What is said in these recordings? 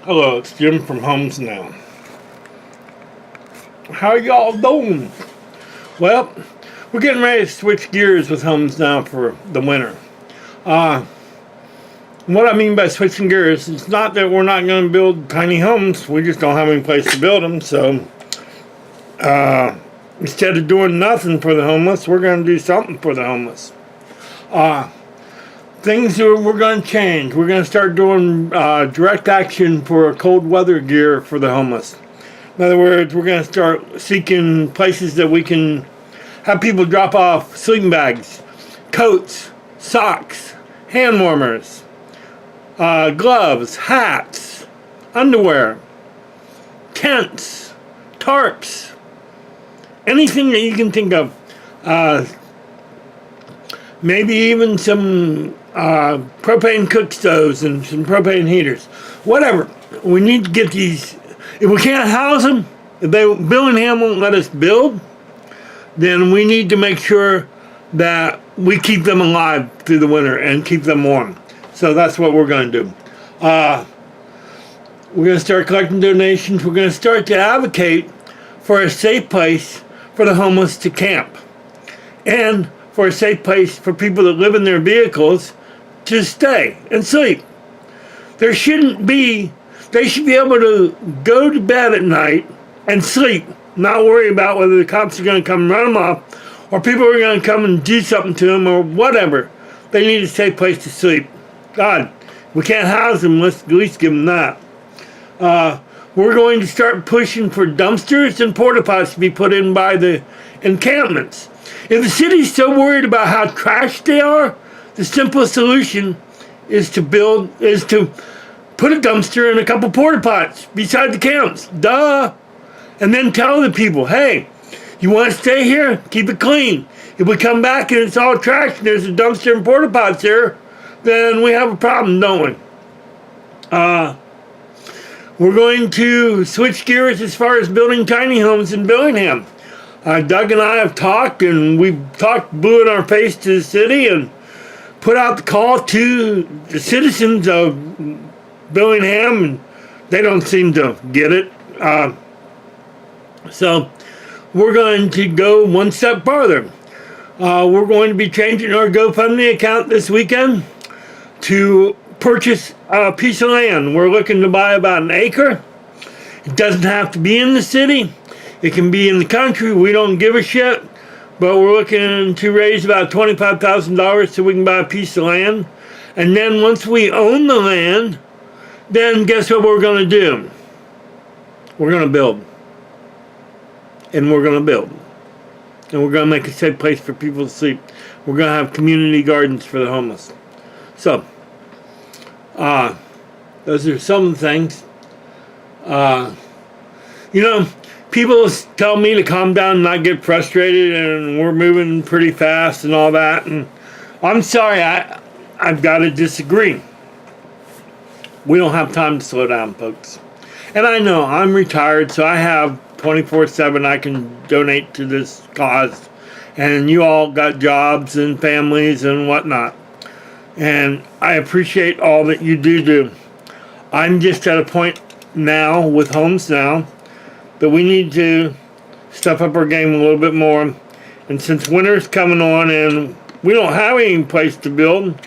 Hello, it's Jim from Homes Now. How y'all doing? Well, we're getting ready to switch gears with Homes Now for the winter. What I mean by switching gears, it's not that we're not going to build tiny homes. We just don't have any place to build them. So instead of doing nothing for the homeless, we're going to do something for the homeless. Things we're going to change. We're going to start doing direct action for cold weather gear for the homeless. In other words, we're going to start seeking places that we can have people drop off sleeping bags, coats, socks, hand warmers, gloves, hats, underwear, tents, tarps, anything that you can think of. Maybe even some propane cook stoves and some propane heaters. Whatever. We need to get these. If we can't house them, if Billingham won't let us build, then we need to make sure that we keep them alive through the winter and keep them warm. So that's what we're going to do. We're going to start collecting donations. We're going to start to advocate for a safe place for the homeless to camp. And for a safe place for people that live in their vehicles to stay and sleep. They should be able to go to bed at night and sleep, not worry about whether the cops are going to come and run them off or people are going to come and do something to them or whatever. They need a safe place to sleep. God, we can't house them, let's at least give them that. We're going to start pushing for dumpsters and porta pots to be put in by the encampments. If the city's so worried about how trashed they are, the simplest solution is to put a dumpster and a couple porta pots beside the camps. Duh! And then tell the people, hey, you want to stay here? Keep it clean. If we come back and it's all trash and there's a dumpster and porta pots here, then we have a problem, don't we? We're going to switch gears as far as building tiny homes in Billingham. Doug and I have talked, and we've blew in our face to the city and put out the call to the citizens of Billingham, and they don't seem to get it. So we're going to go one step farther. We're going to be changing our GoFundMe account this weekend to purchase a piece of land. We're looking to buy about an acre. It doesn't have to be in the city. It can be in the country. We don't give a shit. But we're looking to raise about $25,000 so we can buy a piece of land. And then once we own the land, then guess what we're going to do? We're going to build. And we're going to build. And we're going to make a safe place for people to sleep. We're going to have community gardens for the homeless. So, those are some of the things. People tell me to calm down and not get frustrated, and we're moving pretty fast and all that. And I'm sorry, I've got to disagree. We don't have time to slow down, folks. And I know I'm retired, so I have 24/7 I can donate to this cause. And you all got jobs and families and whatnot. And I appreciate all that you do. I'm just at a point now with Homes Now that we need to step up our game a little bit more. And since winter's coming on and we don't have any place to build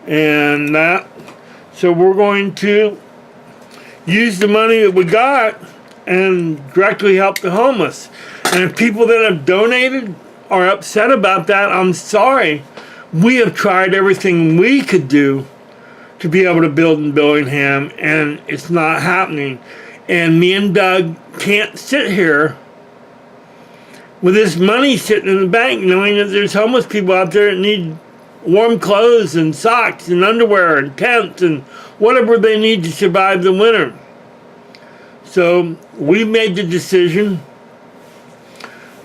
and that, so we're going to use the money that we got and directly help the homeless. And if people that have donated are upset about that, I'm sorry. We have tried everything we could do to be able to build in Billingham, and it's not happening. And me and Doug can't sit here with this money sitting in the bank knowing that there's homeless people out there that need warm clothes and socks and underwear and tents and whatever they need to survive the winter. So we made the decision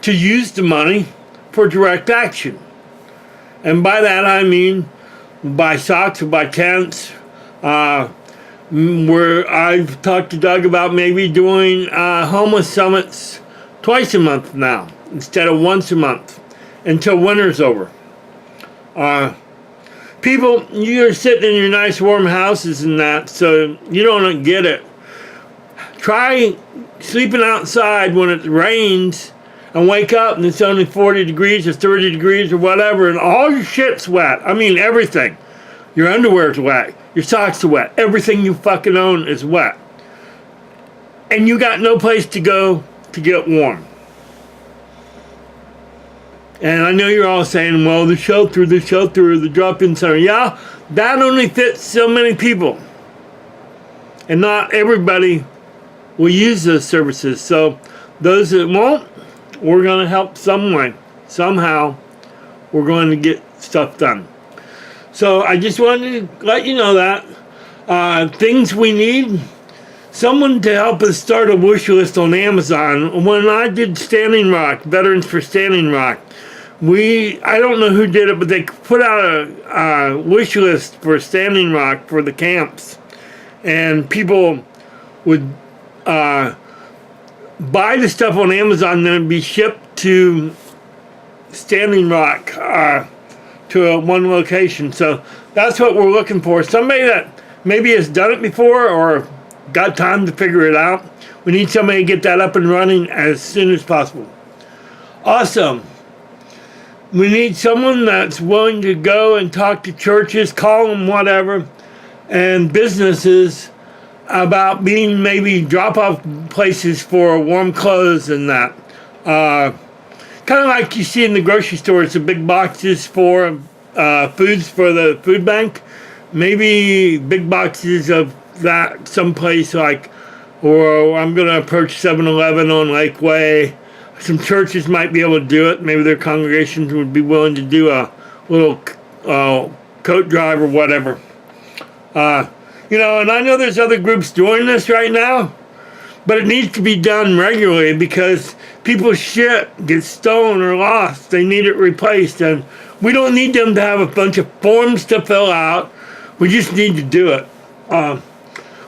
to use the money for direct action. And by that I mean buy socks or buy tents. Where I've talked to Doug about maybe doing homeless summits twice a month now instead of once a month until winter's over. People, you're sitting in your nice warm houses and that, so you don't get it. Try sleeping outside when it rains and wake up and it's only 40 degrees or 30 degrees or whatever, and all your shit's wet. I mean, everything. Your underwear's wet. Your socks are wet. Everything you fucking own is wet. And you got no place to go to get warm. And I know you're all saying, well, the shelter, the drop-in center. Yeah, that only fits so many people. And not everybody will use those services. So those that won't, we're going to help some way. Somehow, we're going to get stuff done. So I just wanted to let you know that. Things we need. Someone to help us start a wish list on Amazon. When I did Standing Rock, Veterans for Standing Rock, I don't know who did it, but they put out a wish list for Standing Rock for the camps. And people would buy the stuff on Amazon and then it'd be shipped to Standing Rock, to one location. So that's what we're looking for. Somebody that maybe has done it before or got time to figure it out. We need somebody to get that up and running as soon as possible. Awesome. We need someone that's willing to go and talk to churches, call them whatever, and businesses about being maybe drop-off places for warm clothes and that. Kind of like you see in the grocery stores, the big boxes for foods for the food bank. Maybe big boxes of that someplace like, or I'm going to approach 7-Eleven on Lakeway. Some churches might be able to do it. Maybe their congregations would be willing to do a little coat drive or whatever. And I know there's other groups doing this right now, but it needs to be done regularly because people's shit gets stolen or lost. They need it replaced, and we don't need them to have a bunch of forms to fill out. We just need to do it.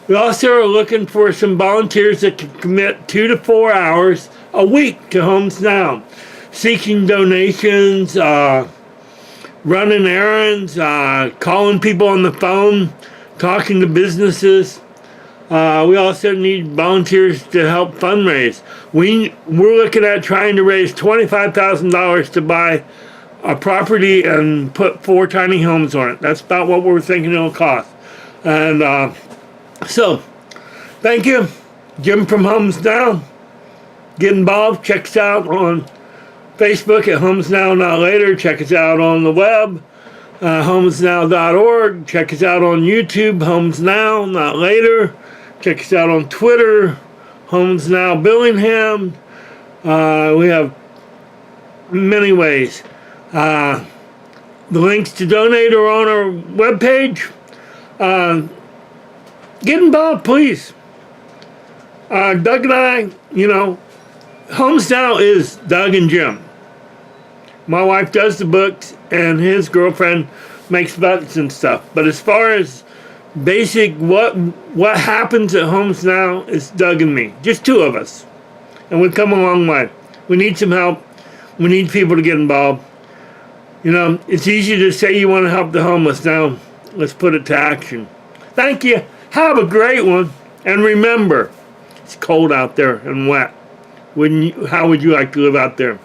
We also are looking for some volunteers that can commit 2 to 4 hours a week to Homes Now, seeking donations, running errands, calling people on the phone, talking to businesses. We also need volunteers to help fundraise. We're looking at trying to raise $25,000 to buy a property and put 4 tiny homes on it. That's about what we're thinking it'll cost. And so, thank you. Jim from Homes Now. Get involved. Check us out on Facebook at HomesNOW Not Later. Check us out on the web, HomesNOW.org. Check us out on YouTube, HomesNOW Not Later. Check us out on Twitter, HomesNOW Billingham. We have many ways. The links to donate are on our webpage. Get involved, please. Doug and I, Homes Now is Doug and Jim. My wife does the books, and his girlfriend makes buttons and stuff. But as far as basic what happens at Homes Now is Doug and me. Just 2 of us. And we've come a long way. We need some help. We need people to get involved. It's easy to say you want to help the homeless. Now, let's put it to action. Thank you. Have a great one. And remember, it's cold out there and wet. How would you like to live out there?